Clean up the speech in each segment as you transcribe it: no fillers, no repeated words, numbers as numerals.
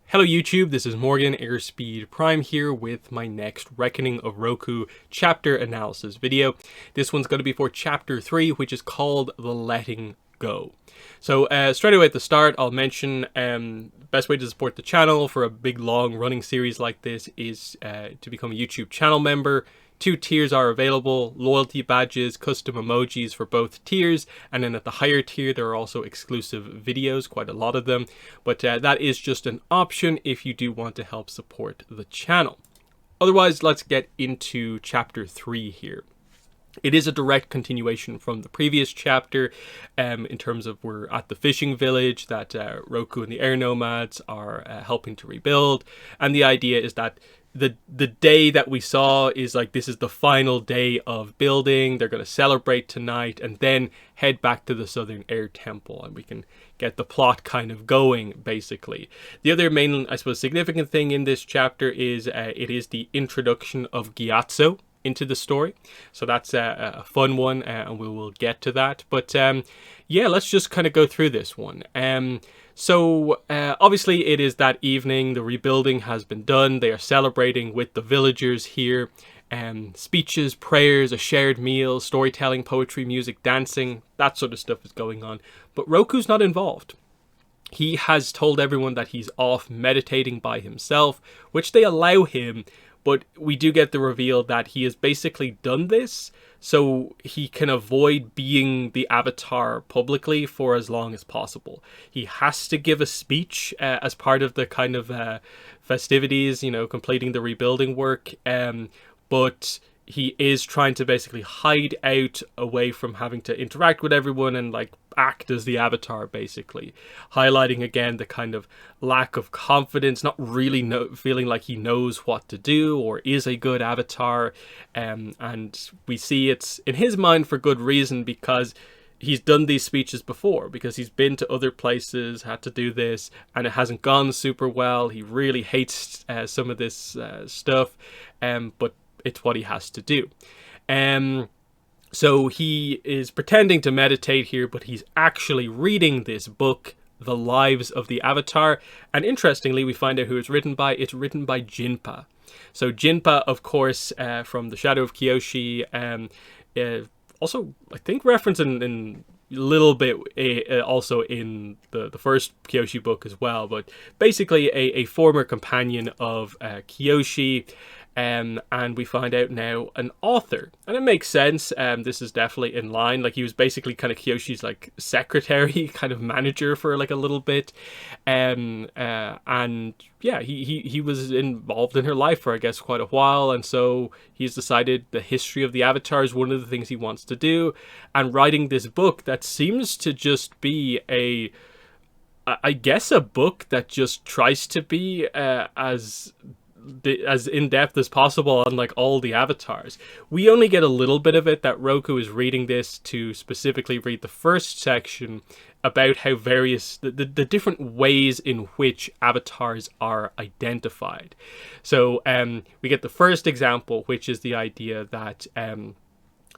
Hello YouTube, this is Morgan Airspeed Prime here with my next Reckoning of Roku chapter analysis video. This one's going to be for chapter 3, which is called The Letting Go. So straight away at the start, I'll mention best way to support the channel for a big long running series like this is to become a YouTube channel member. 2 tiers are available: loyalty badges, custom emojis for both tiers, and then at the higher tier there are also exclusive videos, quite a lot of them, but that is just an option if you do want to help support the channel. Otherwise, let's get into chapter 3 here. It is a direct continuation from the previous chapter in terms of we're at the fishing village that Roku and the air nomads are helping to rebuild, and the idea is that the day that we saw is like this is the final day of building. They're going to celebrate tonight and then head back to the Southern Air Temple, and we can get the plot kind of going basically. The other main, I suppose, significant thing in this chapter is it is the introduction of Gyatso into the story, so that's a fun one, and we will get to that. But yeah, let's just kind of go through this one. So obviously it is that evening, the rebuilding has been done, they are celebrating with the villagers here. Speeches, prayers, a shared meal, storytelling, poetry, music, dancing, that sort of stuff is going on, but Roku's not involved. He has told everyone that he's off meditating by himself, which they allow him, but we do get the reveal that he has basically done this so he can avoid being the avatar publicly for as long as possible. He has to give a speech as part of the kind of festivities, you know, completing the rebuilding work, but he is trying to basically hide out away from having to interact with everyone and like act as the avatar, basically highlighting again the kind of lack of confidence, not really feeling like he knows what to do or is a good avatar, and we see it's in his mind for good reason, because he's done these speeches before, because he's been to other places, had to do this, and it hasn't gone super well. He really hates some of this stuff, but it's what he has to do. So he is pretending to meditate here, but he's actually reading this book, The Lives of the Avatar. And interestingly, we find out who it's written by. It's written by Jinpa. So Jinpa, of course, from The Shadow of Kyoshi, also, I think, referenced in a little bit also in the first Kyoshi book as well, but basically a former companion of Kyoshi. And we find out now an author, and it makes sense. This is definitely in line. Like, he was basically kind of Kyoshi's like secretary, kind of manager for like a little bit, and yeah, he was involved in her life for, I guess, quite a while, and so he's decided the history of the Avatar is one of the things he wants to do, and writing this book that seems to just be I guess a book that just tries to be as in-depth as possible on like all the avatars. We only get a little bit of it, that Roku is reading this to specifically read the first section about how various the different ways in which avatars are identified. So we get the first example, which is the idea that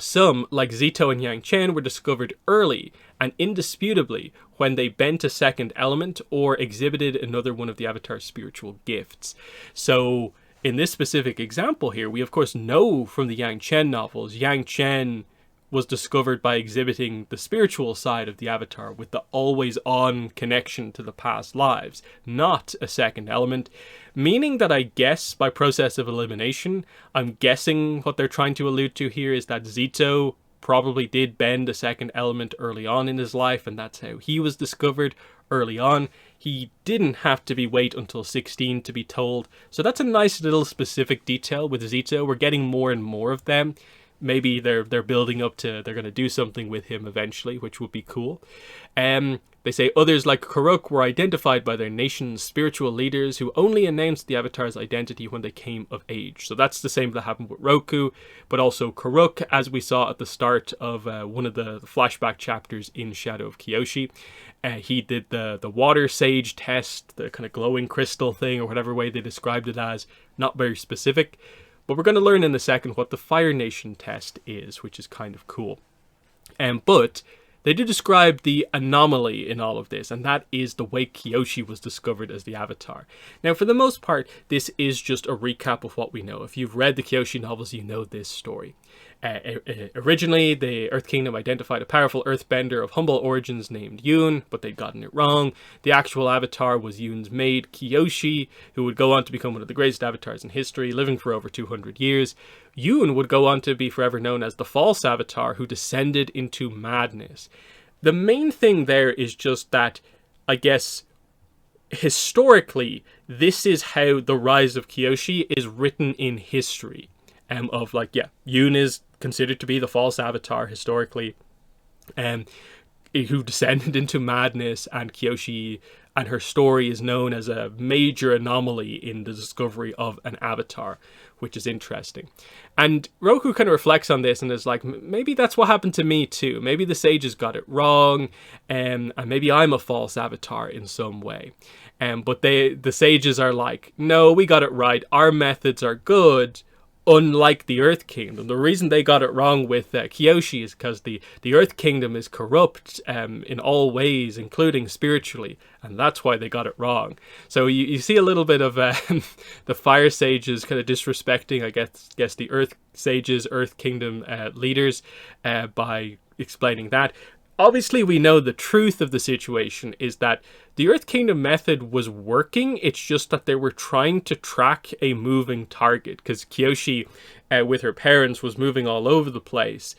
some, like Zito and Yang Chen, were discovered early and indisputably when they bent a second element or exhibited another one of the Avatar's spiritual gifts. So in this specific example here, we of course know from the Yang Chen novels, Yang Chen was discovered by exhibiting the spiritual side of the Avatar with the always-on connection to the past lives, not a second element, meaning that I guess by process of elimination, I'm guessing what they're trying to allude to here is that Zito probably did bend a second element early on in his life, and that's how he was discovered early on. He didn't have to wait until 16 to be told, so that's a nice little specific detail with Zito. We're getting more and more of them. Maybe they're building up to they're going to do something with him eventually, which would be cool. They say others like Karuk were identified by their nation's spiritual leaders who only announced the Avatar's identity when they came of age. So that's the same that happened with Roku, but also Karuk, as we saw at the start of one of the flashback chapters in Shadow of Kyoshi. He did the water sage test, the kind of glowing crystal thing, or whatever way they described it as, not very specific. But we're going to learn in a second what the Fire Nation test is, which is kind of cool. But they do describe the anomaly in all of this, and that is the way Kyoshi was discovered as the Avatar. Now, for the most part, this is just a recap of what we know. If you've read the Kyoshi novels, you know this story. Originally, the Earth Kingdom identified a powerful earthbender of humble origins named Yoon, but they'd gotten it wrong. The actual Avatar was Yoon's maid, Kyoshi, who would go on to become one of the greatest Avatars in history, living for over 200 years. Yoon would go on to be forever known as the false Avatar who descended into madness. The main thing there is just that, I guess, historically, this is how the rise of Kyoshi is written in history. Yoon is considered to be the false Avatar historically, who descended into madness, and Kyoshi and her story is known as a major anomaly in the discovery of an Avatar, which is interesting. And Roku kind of reflects on this and is like, maybe that's what happened to me too. Maybe the sages got it wrong, and maybe I'm a false Avatar in some way. But the sages are like, no, we got it right. Our methods are good. Unlike the Earth Kingdom. The reason they got it wrong with Kyoshi is because the Earth Kingdom is corrupt in all ways, including spiritually, and that's why they got it wrong. So you see a little bit of the Fire Sages kind of disrespecting, I guess the Earth Sages, Earth Kingdom leaders by explaining that. Obviously, we know the truth of the situation is that the Earth Kingdom method was working. It's just that they were trying to track a moving target, because Kyoshi, with her parents, was moving all over the place,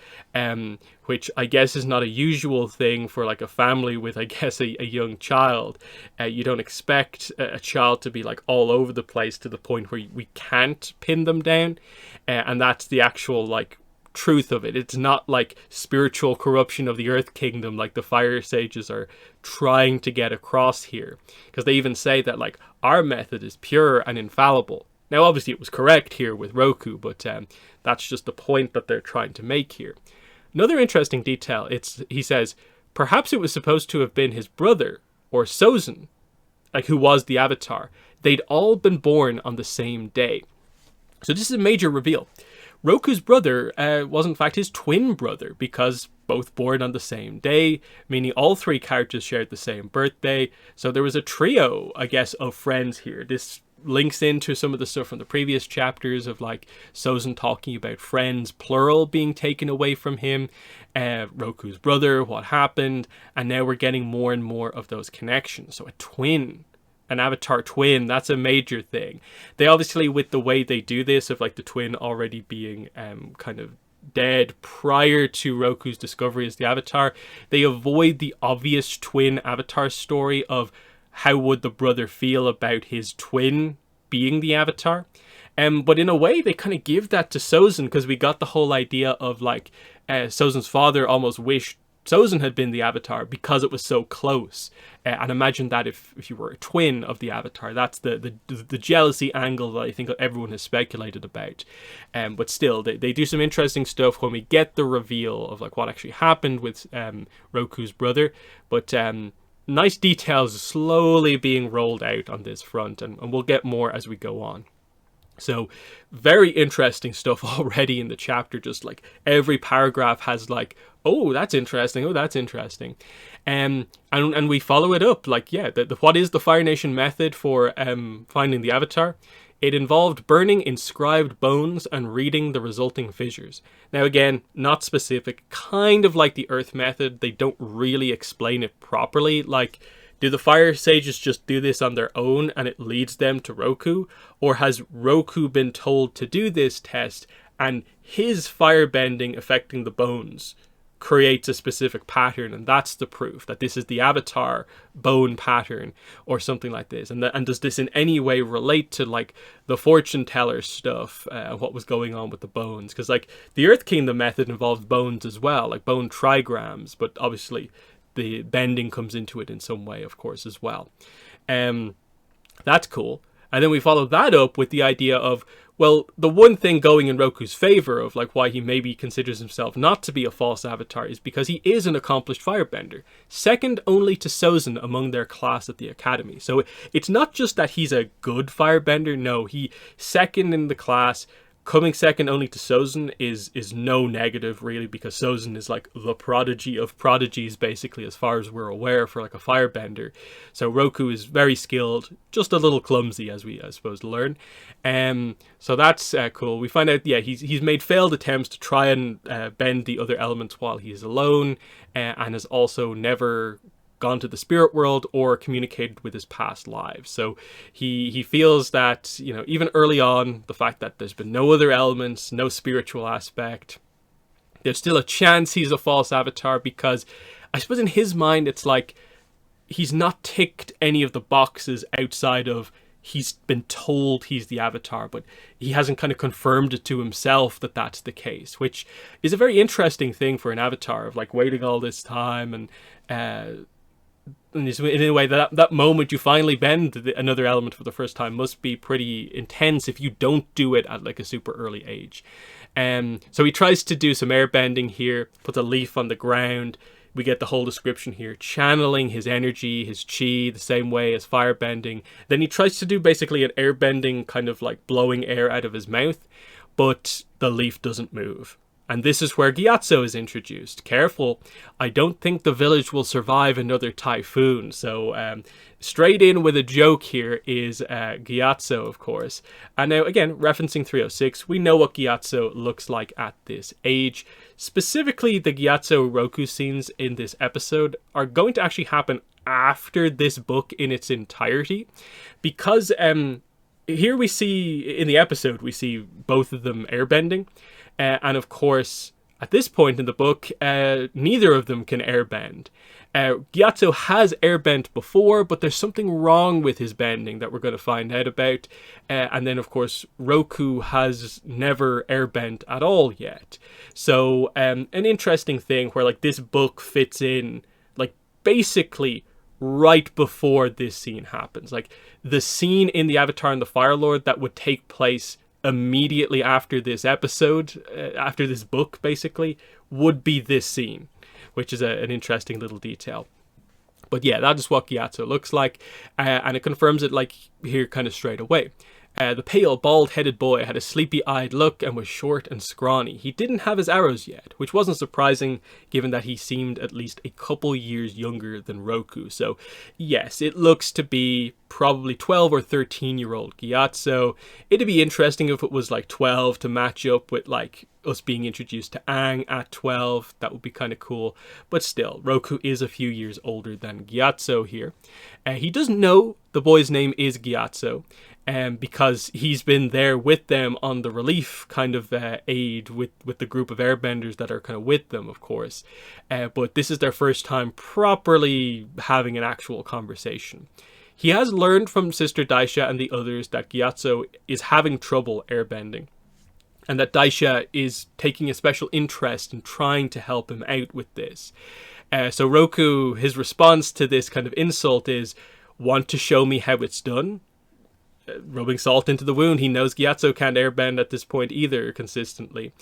which I guess is not a usual thing for like a family with, I guess, a young child. You don't expect a child to be like all over the place to the point where we can't pin them down, and that's the actual like truth of it. It's not like spiritual corruption of the Earth Kingdom like the Fire Sages are trying to get across here, because they even say that like our method is pure and infallible. Now obviously it was correct here with Roku, but that's just the point that they're trying to make here. Another interesting detail, he says perhaps it was supposed to have been his brother or Sozin, like who was the Avatar. They'd all been born on the same day. So this is a major reveal. Roku's brother was in fact his twin brother, because both born on the same day, meaning all three characters shared the same birthday. So there was a trio, I guess, of friends here. This links into some of the stuff from the previous chapters of like Sozin talking about friends, plural, being taken away from him, Roku's brother, what happened, and now we're getting more and more of those connections. So a twin. An Avatar twin, that's a major thing. They obviously, with the way they do this, of like the twin already being kind of dead prior to Roku's discovery as the Avatar, they avoid the obvious twin Avatar story of how would the brother feel about his twin being the Avatar. But in a way, they kind of give that to Sozin, because we got the whole idea of like Sozin's father almost wished Sozin had been the Avatar because it was so close. And imagine that if you were a twin of the Avatar. That's the jealousy angle that I think everyone has speculated about. But still, they do some interesting stuff when we get the reveal of like what actually happened with Roku's brother. But nice details slowly being rolled out on this front, and we'll get more as we go on. So very interesting stuff already in the chapter. Just like every paragraph has like, oh, that's interesting. Oh, that's interesting. And we follow it up. Like, yeah, what is the Fire Nation method for finding the Avatar? It involved burning inscribed bones and reading the resulting fissures. Now, again, not specific, kind of like the Earth method. They don't really explain it properly. Like, do the Fire Sages just do this on their own and it leads them to Roku? Or has Roku been told to do this test and his firebending affecting the bones creates a specific pattern, and that's the proof that this is the Avatar bone pattern or something like this? And does this in any way relate to like the fortune teller stuff, what was going on with the bones? Because like the Earth Kingdom method involves bones as well, like bone trigrams, but obviously the bending comes into it in some way, of course, as well. That's cool. And then we follow that up with the idea of, well, the one thing going in Roku's favor of like why he maybe considers himself not to be a false Avatar is because he is an accomplished firebender, second only to Sozin among their class at the academy. So it's not just that he's a good firebender, no, he second in the class, coming second only to Sozin is no negative really, because Sozin is like the prodigy of prodigies basically, as far as we're aware, for like a firebender. So Roku is very skilled, just a little clumsy, as we I suppose learn. So that's cool. We find out, yeah, he's made failed attempts to try and bend the other elements while he's alone, and has also never gone to the spirit world or communicated with his past lives. So he feels that, you know, even early on, the fact that there's been no other elements, no spiritual aspect, there's still a chance he's a false avatar, because I suppose in his mind it's like he's not ticked any of the boxes outside of he's been told he's the avatar, but he hasn't kind of confirmed it to himself that that's the case, which is a very interesting thing for an avatar, of like waiting all this time and in a way that moment you finally bend another element for the first time must be pretty intense if you don't do it at like a super early age. So he tries to do some airbending here, puts a leaf on the ground. We get the whole description here, channeling his energy, his chi, the same way as firebending. Then he tries to do basically an airbending, kind of like blowing air out of his mouth, but the leaf doesn't move. And this is where Gyatso is introduced. Careful, I don't think the village will survive another typhoon. So straight in with a joke here is Gyatso, of course. And now, again, referencing 306, we know what Gyatso looks like at this age. Specifically, the Gyatso Roku scenes in this episode are going to actually happen after this book in its entirety. Because here we see, in the episode, we see both of them airbending. And of course, at this point in the book, neither of them can airbend. Gyatso has airbent before, but there's something wrong with his bending that we're going to find out about. And then, of course, Roku has never airbent at all yet. So an interesting thing where like this book fits in, like basically right before this scene happens. Like the scene in The Avatar and the Fire Lord that would take place immediately after this episode, after this book basically, would be this scene, which is an interesting little detail. But yeah, that is what Gyatso looks like, and it confirms it like here kind of straight away. The pale, bald-headed boy had a sleepy-eyed look and was short and scrawny. He didn't have his arrows yet, which wasn't surprising given that he seemed at least a couple years younger than Roku. So yes, it looks to be probably 12 or 13-year-old Gyatso. It'd be interesting if it was like 12 to match up with like us being introduced to Aang at 12. That would be kind of cool. But still, Roku is a few years older than Gyatso here. He doesn't know the boy's name is Gyatso, because he's been there with them on the relief kind of aid with the group of airbenders that are kind of with them, of course. But this is their first time properly having an actual conversation. He has learned from Sister Daisha and the others that Gyatso is having trouble airbending, and that Daisha is taking a special interest in trying to help him out with this. So Roku, his response to this kind of insult is, want to show me how it's done? Rubbing salt into the wound, he knows Gyatso can't airbend at this point either consistently.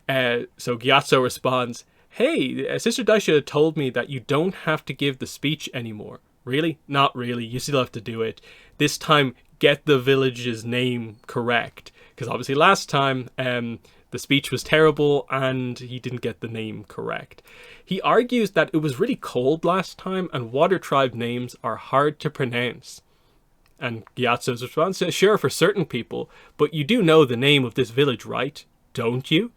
So Gyatso responds, hey, Sister Daisha told me that you don't have to give the speech anymore. Really? Not really. You still have to do it. This time, get the village's name correct. Because obviously last time, the speech was terrible and he didn't get the name correct. He argues that it was really cold last time and water tribe names are hard to pronounce. And Gyatso's response says, sure, for certain people, but you do know the name of this village, right? Don't you?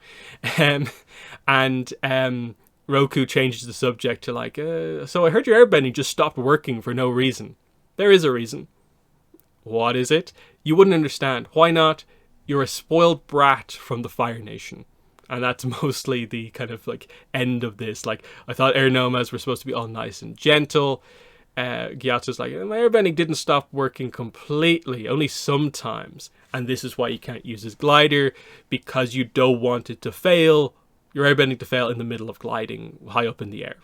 Roku changes the subject to like, so I heard your airbending just stopped working for no reason. There is a reason. What is it? You wouldn't understand. Why not? You're a spoiled brat from the Fire Nation. And that's mostly the kind of like end of this. Like, I thought air nomads were supposed to be all nice and gentle. Gyatso's like, my airbending didn't stop working completely, only sometimes. And this is why you can't use his glider, because you don't want it to fail. Your airbending to fail in the middle of gliding high up in the air.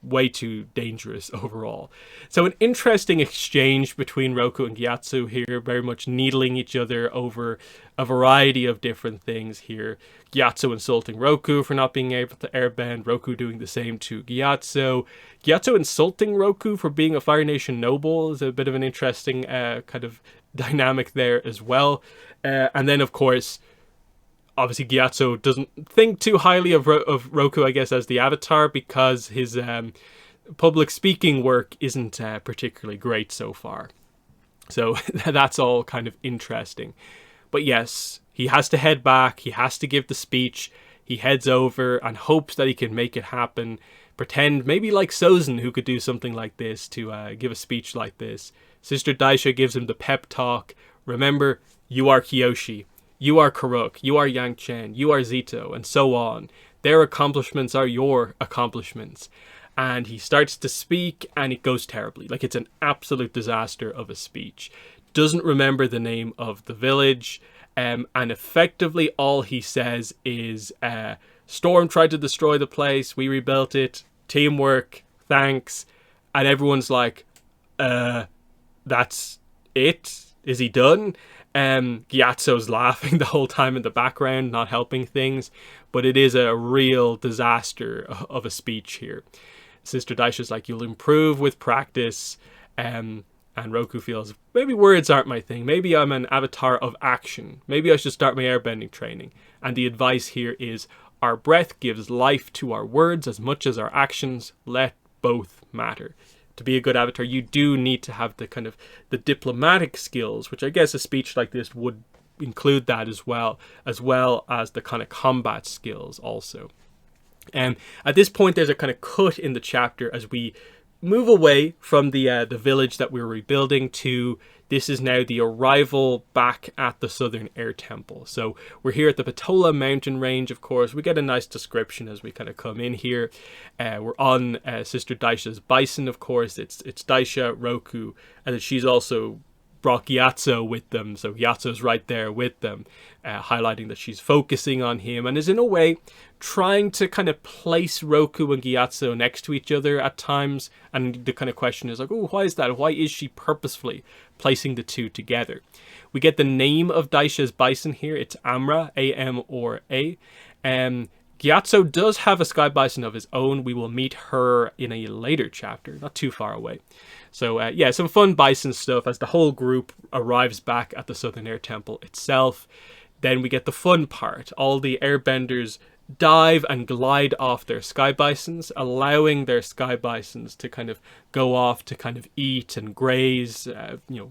Way too dangerous overall. So an interesting exchange between Roku and Gyatso here, very much needling each other over a variety of different things here. Gyatso insulting Roku for not being able to airbend, Roku doing the same to Gyatso. Gyatso insulting Roku for being a Fire Nation noble is a bit of an interesting kind of dynamic there as well. And then, of course, Obviously, Gyatso doesn't think too highly of Roku, I guess, as the Avatar, because his public speaking work isn't particularly great so far. So that's all kind of interesting. But yes, he has to head back. He has to give the speech. He heads over and hopes that he can make it happen. Pretend, maybe like Sozin, who could do something like this, to give a speech like this. Sister Daisha gives him the pep talk. Remember, you are Kyoshi. You are Karuk. You are Yang Chen. You are Zito. And so on. Their accomplishments are your accomplishments. And he starts to speak, and it goes terribly. Like, it's an absolute disaster of a speech. Doesn't remember the name of the village. And effectively all he says is, Storm tried to destroy the place. We rebuilt it. Teamwork. Thanks. And everyone's like, that's it? Is he done? Gyatso's laughing the whole time in the background, not helping things. But it is a real disaster of a speech here. Sister Daisha's like, you'll improve with practice. And Roku feels, maybe words aren't my thing. Maybe I'm an avatar of action. Maybe I should start my airbending training. And the advice here is, our breath gives life to our words as much as our actions. Let both matter. To be a good avatar, you do need to have the kind of the diplomatic skills, which I guess a speech like this would include that as well as the kind of combat skills also. And at this point, there's a kind of cut in the chapter as we move away from the village that we're rebuilding to, this is now the arrival back at the Southern Air Temple. So we're here at the Patola mountain range, of course. We get a nice description as we kind of come in here. We're on Sister Daisha's bison, of course. It's Daisha, Roku, and then she's also brought Gyatso with them. So Gyatso's right there with them, highlighting that she's focusing on him and is in a way trying to kind of place Roku and Gyatso next to each other at times. And the kind of question is like, oh, why is that? Why is she purposefully placing the two together? We get the name of Daisha's bison here. It's Amra, A-M-R-A. Gyatso does have a sky bison of his own. We will meet her in a later chapter, not too far away. So yeah, some fun bison stuff as the whole group arrives back at the Southern Air Temple itself. Then we get the fun part. All the airbenders dive and glide off their sky bisons, allowing their sky bisons to kind of go off to kind of eat and graze,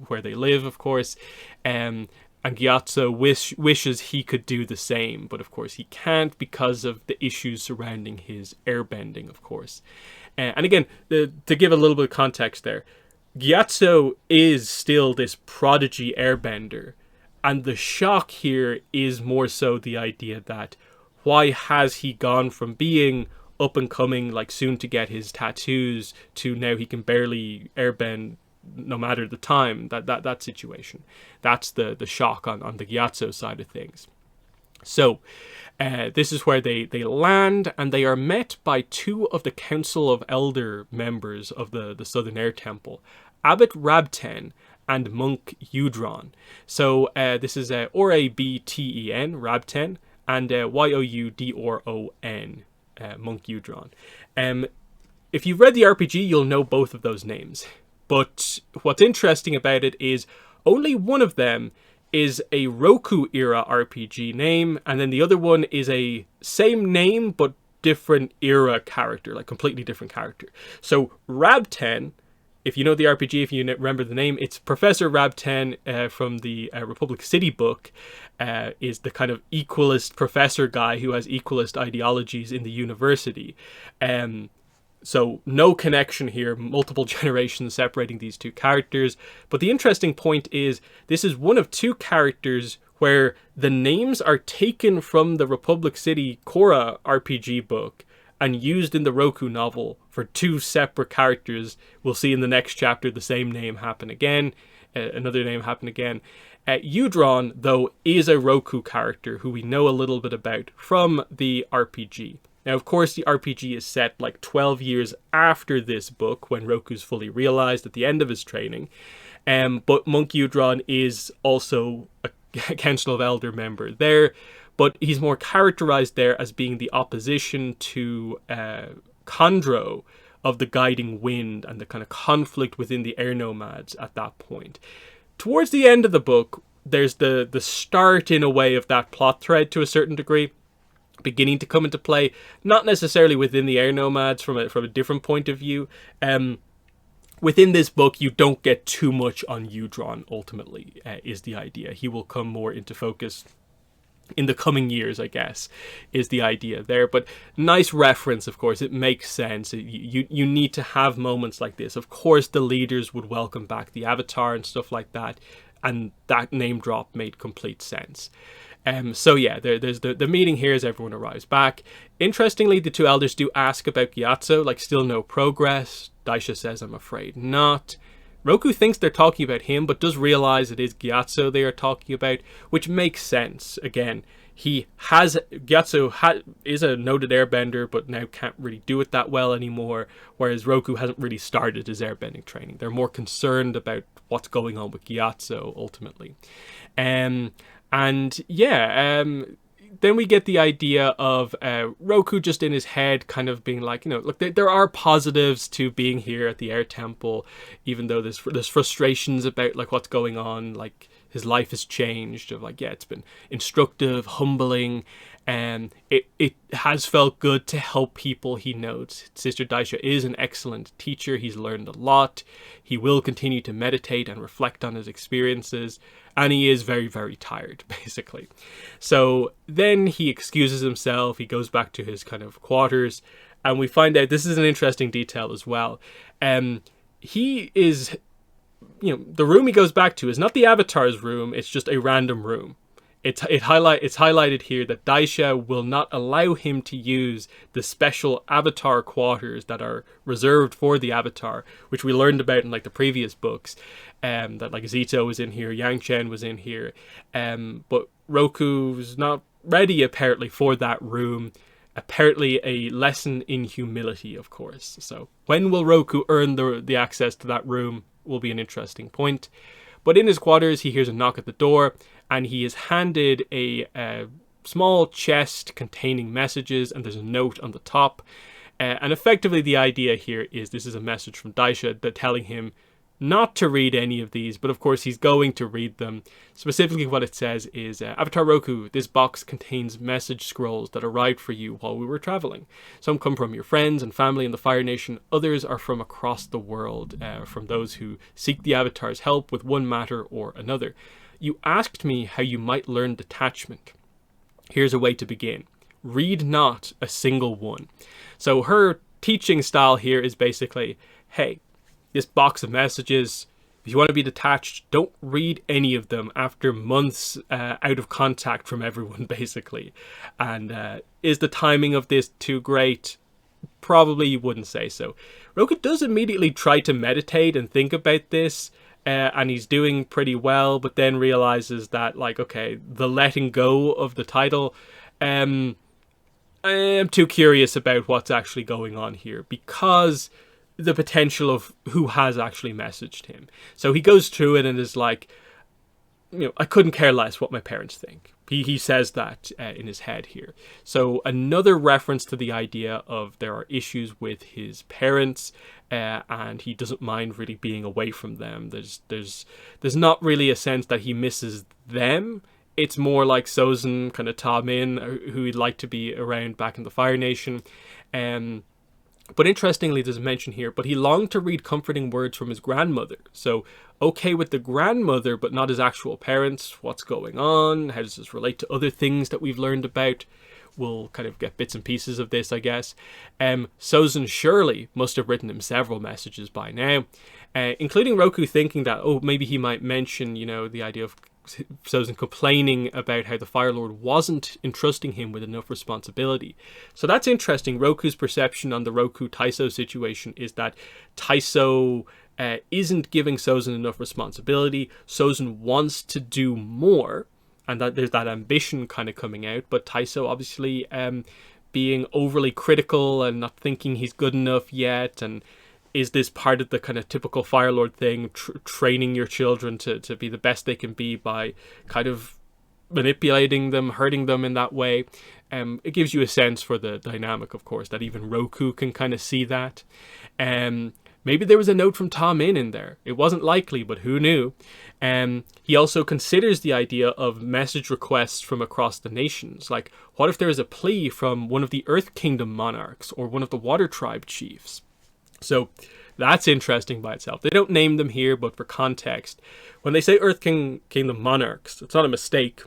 where they live, of course. And Gyatso wishes he could do the same, but of course he can't because of the issues surrounding his airbending, of course. And again, to give a little bit of context there, Gyatso is still this prodigy airbender, and the shock here is more so the idea that why has he gone from being up and coming, like soon to get his tattoos, to now he can barely airbend no matter the time, that situation. That's the shock on the Gyatso side of things. So this is where they land, and they are met by two of the Council of Elder members of the Southern Air Temple, Abbot Rabten and Monk Eudron. So this is R-A-B-T-E-N, Rabten, and Y-O-U-D-R-O-N, Monk Eudron. If you've read the RPG, you'll know both of those names. But what's interesting about it is only one of them is a Roku era RPG name, and then the other one is a same name but different era character, like completely different character. So Rabten, if you know the RPG, if you remember the name, it's Professor Rabten from the Republic City book, is the kind of equalist professor guy who has equalist ideologies in the university. So no connection here, multiple generations separating these two characters. But the interesting point is this is one of two characters where the names are taken from the Republic City Korra RPG book and used in the Roku novel for two separate characters. We'll see in the next chapter the same name happen again, another name happen again. Eudron, though, is a Roku character who we know a little bit about from the RPG. Now, of course, the RPG is set like 12 years after this book, when Roku's fully realized at the end of his training. But Monk Eudron is also a Council of Elder member there, but he's more characterized there as being the opposition to Chondro of the Guiding Wind and the kind of conflict within the air nomads at that point. Towards the end of the book, there's the start in a way of that plot thread to a certain degree beginning to come into play, not necessarily within the air nomads from a different point of view. Within this book, you don't get too much on Udron, ultimately, is the idea. He will come more into focus in the coming years, I guess, is the idea there. But nice reference, of course. It makes sense. You need to have moments like this. Of course, the leaders would welcome back the Avatar and stuff like that. And that name drop made complete sense. So yeah, there's the meeting here as everyone arrives back. Interestingly, the two elders do ask about Gyatso, like still no progress. Daisha says, I'm afraid not. Roku thinks they're talking about him, but does realize it is Gyatso they are talking about, which makes sense. Again, Gyatso is a noted airbender, but now can't really do it that well anymore, whereas Roku hasn't really started his airbending training. They're more concerned about what's going on with Gyatso, ultimately. Then we get the idea of Roku just in his head kind of being like, look, there are positives to being here at the Air Temple, even though there's frustrations about like what's going on, like his life has changed, of like, yeah, it's been instructive, humbling, and it has felt good to help people he knows. Sister Daisha is an excellent teacher. He's learned a lot. He will continue to meditate and reflect on his experiences. And he is very, very tired, basically. So then he excuses himself. He goes back to his kind of quarters. And we find out, this is an interesting detail as well. He is, the room he goes back to is not the Avatar's room. It's just a random room. It's highlighted here that Daisha will not allow him to use the special Avatar quarters that are reserved for the Avatar, which we learned about in like the previous books. That like Zito was in here, Yang Chen was in here, but Roku's not ready apparently for that room. Apparently a lesson in humility, of course. So when will Roku earn the access to that room will be an interesting point. But in his quarters, he hears a knock at the door, and he is handed a small chest containing messages, and there's a note on the top. And effectively, the idea here is this is a message from Daisha that telling him not to read any of these, but of course he's going to read them. Specifically what it says is, Avatar Roku, this box contains message scrolls that arrived for you while we were traveling. Some come from your friends and family in the Fire Nation, others are from across the world, from those who seek the Avatar's help with one matter or another. You asked me how you might learn detachment. Here's a way to begin. Read not a single one. So her teaching style here is basically, hey, this box of messages, if you want to be detached, don't read any of them after months out of contact from everyone, basically. And is the timing of this too great? Probably you wouldn't say so. Roku does immediately try to meditate and think about this, and he's doing pretty well, but then realizes that, like, okay, the letting go of the title, I am too curious about what's actually going on here, because the potential of who has actually messaged him. So he goes through it and is like, I couldn't care less what my parents think. He says that in his head here. So another reference to the idea of there are issues with his parents, and he doesn't mind really being away from them. There's not really a sense that he misses them. It's more like Sozin, kind of Ta Min, who he'd like to be around back in the Fire Nation. But interestingly, there's a mention here, but he longed to read comforting words from his grandmother. So, okay with the grandmother, but not his actual parents. What's going on? How does this relate to other things that we've learned about? We'll kind of get bits and pieces of this, I guess. Sozin surely must have written him several messages by now, including Roku thinking that, maybe he might mention, the idea of Sozin complaining about how the Fire Lord wasn't entrusting him with enough responsibility. So that's interesting. Roku's perception on the Roku Taiso situation is that Taiso isn't giving Sozin enough responsibility. Sozin wants to do more, and that there's that ambition kind of coming out, but Taiso obviously being overly critical and not thinking he's good enough yet. And is this part of the kind of typical Fire Lord thing, training your children to be the best they can be by kind of manipulating them, hurting them in that way? It gives you a sense for the dynamic, of course, that even Roku can kind of see that. Maybe there was a note from Tom in there. It wasn't likely, but who knew? He also considers the idea of message requests from across the nations. Like, what if there is a plea from one of the Earth Kingdom monarchs or one of the Water Tribe chiefs? So that's interesting by itself. They don't name them here, but for context, when they say Earth Kingdom monarchs, it's not a mistake.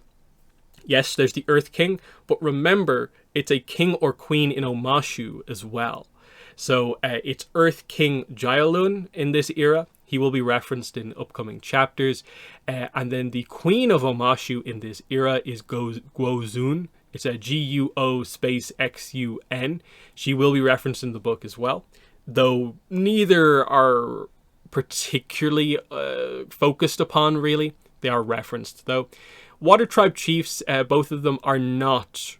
Yes, there's the Earth King, but remember, it's a king or queen in Omashu as well. So it's Earth King Gyalun in this era. He will be referenced in upcoming chapters. And then the Queen of Omashu in this era is Guozun. It's a Guo space Xun. She will be referenced in the book as well, though neither are particularly focused upon, really. They are referenced, though. Water Tribe chiefs, both of them are not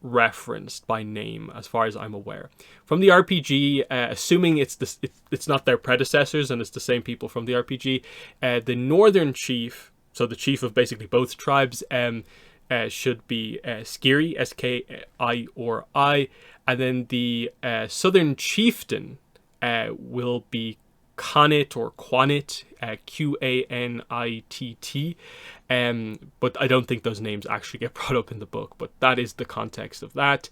referenced by name, as far as I'm aware. From the RPG, assuming it's not their predecessors and it's the same people from the RPG, the Northern chief, so the chief of basically both tribes, should be Skiri, S-K-I-R-I, and then the Southern chieftain will be Qanit or Quanit, Q-A-N-I-T-T, but I don't think those names actually get brought up in the book, but that is the context of that.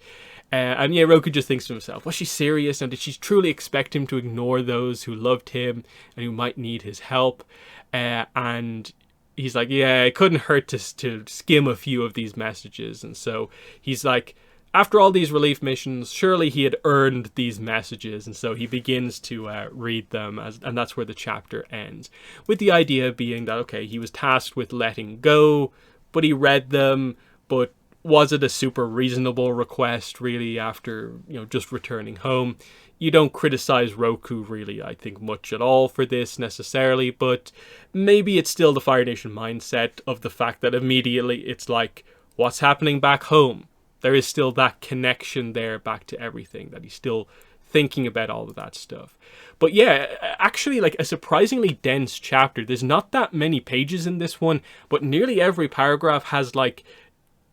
And yeah, Roku just thinks to himself, was she serious? And did she truly expect him to ignore those who loved him and who might need his help? And he's like, yeah, it couldn't hurt to skim a few of these messages. And so he's like, after all these relief missions, surely he had earned these messages, and so he begins to read them, and that's where the chapter ends. With the idea being that, okay, he was tasked with letting go, but he read them, but was it a super reasonable request, really, after, just returning home? You don't criticize Roku, really, I think, much at all for this, necessarily, but maybe it's still the Fire Nation mindset of the fact that immediately it's like, what's happening back home? There is still that connection there back to everything, that he's still thinking about all of that stuff. But yeah, actually, like, a surprisingly dense chapter. There's not that many pages in this one, but nearly every paragraph has, like,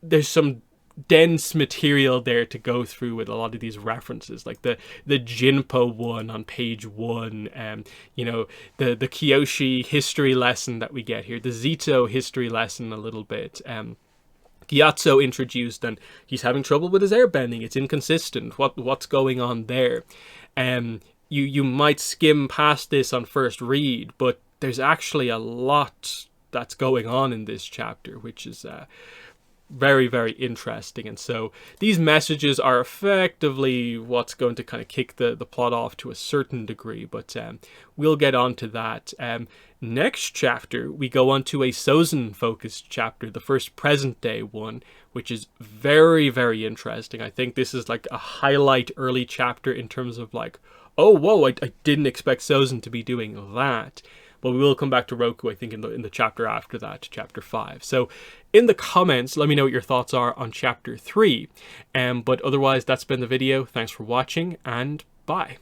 there's some dense material there to go through with a lot of these references, like the Jinpa one on page 1, the Kyoshi history lesson that we get here, the Zito history lesson a little bit, Gyatso introduced, and he's having trouble with his airbending. It's inconsistent. What's going on there? You might skim past this on first read, but there's actually a lot that's going on in this chapter, which is very, very interesting. And so these messages are effectively what's going to kind of kick the plot off to a certain degree, but we'll get on to that. Next chapter, we go on to a Sozin-focused chapter, the first present-day one, which is very, very interesting. I think this is like a highlight early chapter in terms of like, oh, whoa, I didn't expect Sozin to be doing that. But we will come back to Roku, I think, in the chapter after that, chapter 5. So in the comments, let me know what your thoughts are on chapter 3. But otherwise, that's been the video. Thanks for watching, and bye.